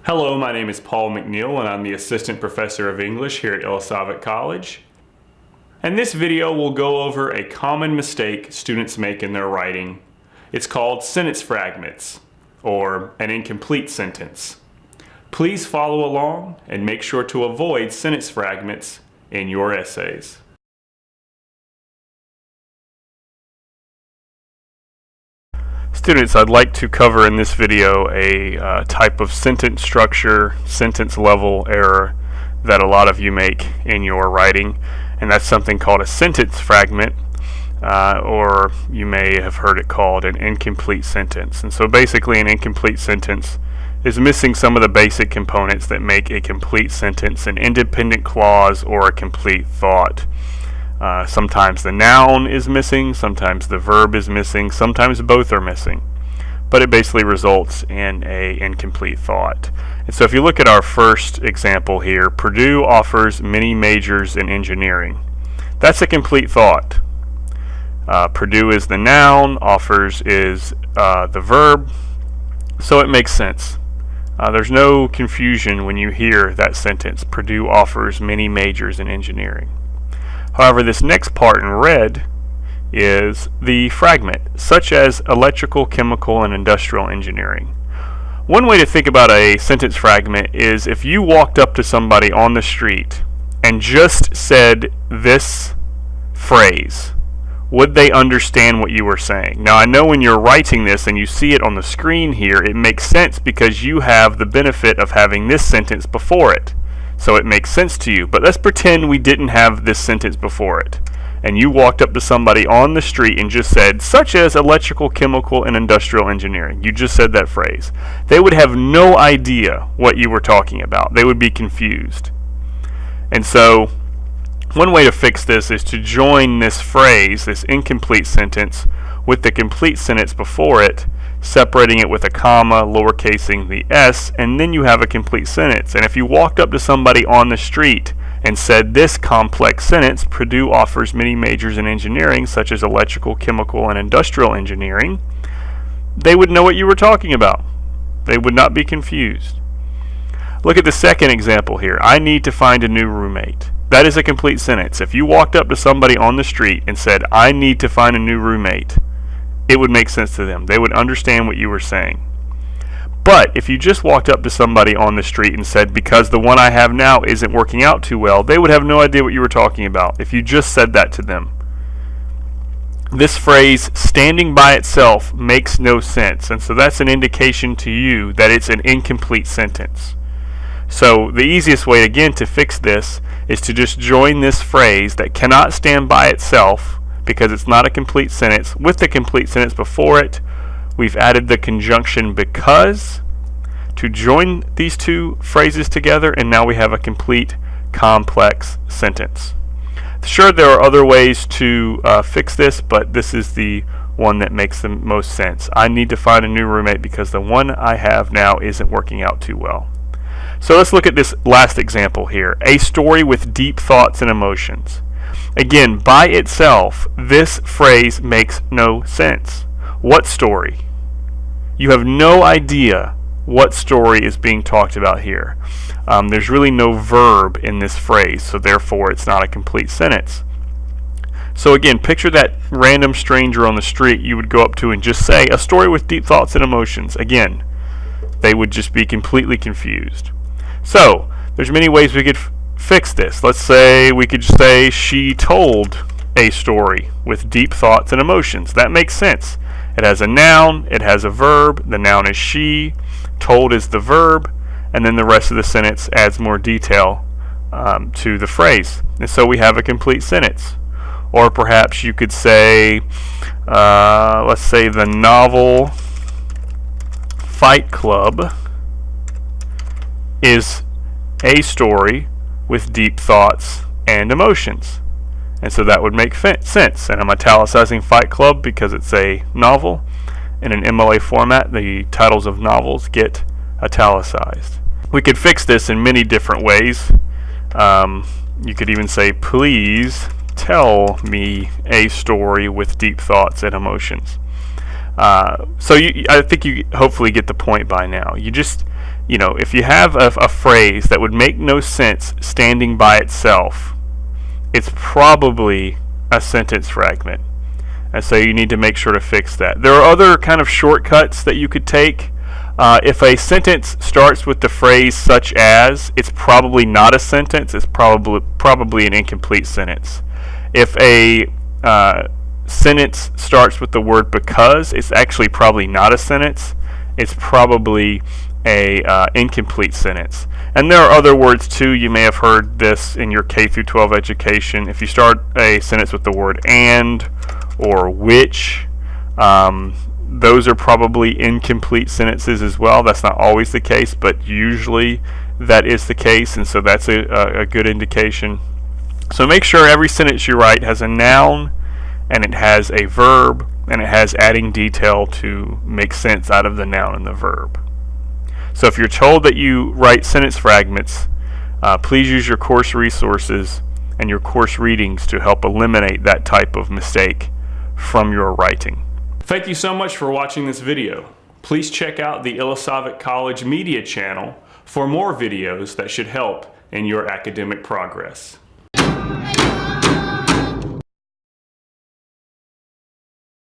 Hello, my name is Paul McNeil and I'm the Assistant Professor of English here at Iḻisaġvik College. And this video will go over a common mistake students make in their writing. It's called sentence fragments, or an incomplete sentence. Please follow along and make sure to avoid sentence fragments in your essays. Students, I'd like to cover in this video a type of sentence structure, sentence level error that a lot of you make in your writing, and that's something called a sentence fragment, or you may have heard it called an incomplete sentence. And so basically an incomplete sentence is missing some of the basic components that make a complete sentence an independent clause or a complete thought. Sometimes the noun is missing, sometimes the verb is missing, sometimes both are missing. But it basically results in an incomplete thought. And so if you look at our first example here, Purdue offers many majors in engineering. That's a complete thought. Purdue is the noun, offers is the verb, so it makes sense. There's no confusion when you hear that sentence, Purdue offers many majors in engineering. However, this next part in red is the fragment, such as electrical, chemical, and industrial engineering. One way to think about a sentence fragment is if you walked up to somebody on the street and just said this phrase, would they understand what you were saying? Now, I know when you're writing this and you see it on the screen here, it makes sense because you have the benefit of having this sentence before it. So it makes sense to you. But let's pretend we didn't have this sentence before it, and you walked up to somebody on the street and just said, such as electrical, chemical, and industrial engineering. You just said that phrase. They would have no idea what you were talking about. They would be confused. And so one way to fix this is to join this phrase, this incomplete sentence, with the complete sentence before it, separating it with a comma, lowercasing the s, and then you have a complete sentence. And if you walked up to somebody on the street and said this complex sentence, Purdue offers many majors in engineering, such as electrical, chemical, and industrial engineering, they would know what you were talking about. They would not be confused. Look at the second example here. I need to find a new roommate. That is a complete sentence. If you walked up to somebody on the street and said, I need to find a new roommate, it would make sense to them. They would understand what you were saying. But if you just walked up to somebody on the street and said, because the one I have now isn't working out too well, they would have no idea what you were talking about if you just said that to them. This phrase, standing by itself, makes no sense. And so that's an indication to you that it's an incomplete sentence. So the easiest way, again, to fix this is to just join this phrase that cannot stand by itself because it's not a complete sentence with the complete sentence before it. We've added the conjunction because to join these two phrases together, and now we have a complete complex sentence. Sure, there are other ways to fix this, but this is the one that makes the most sense. I need to find a new roommate because the one I have now isn't working out too well. So let's look at this last example here. A story with deep thoughts and emotions. Again, by itself, this phrase makes no sense. What story? You have no idea what story is being talked about here. There's really no verb in this phrase, so therefore it's not a complete sentence. So again, picture that random stranger on the street you would go up to and just say, a story with deep thoughts and emotions. Again, they would just be completely confused. So, there's many ways we could fix this. Let's say we could say she told a story with deep thoughts and emotions. That makes sense. It has a noun, it has a verb, the noun is she, told is the verb, and then the rest of the sentence adds more detail to the phrase. And so we have a complete sentence. Or perhaps you could say, let's say the novel Fight Club is a story with deep thoughts and emotions. And so that would make sense. And I'm italicizing Fight Club because it's a novel. In an MLA format, the titles of novels get italicized. We could fix this in many different ways. You could even say, please tell me a story with deep thoughts and emotions. So I think you hopefully get the point by now. You if you have a phrase that would make no sense standing by itself, it's probably a sentence fragment. And so you need to make sure to fix that. There are other kind of shortcuts that you could take. If a sentence starts with the phrase such as, it's probably not a sentence. It's probably an incomplete sentence. If a sentence starts with the word because, it's actually probably not a sentence. It's probably a incomplete sentence. And there are other words too. You may have heard this in your K through 12 education. If you start a sentence with the word and or which, those are probably incomplete sentences as well. That's not always the case, but usually that is the case, and so that's a good indication. So make sure every sentence you write has a noun, and it has a verb, and it has adding detail to make sense out of the noun and the verb. So if you're told that you write sentence fragments, please use your course resources and your course readings to help eliminate that type of mistake from your writing. Thank you so much for watching this video. Please check out the Iḻisaġvik College Media channel for more videos that should help in your academic progress.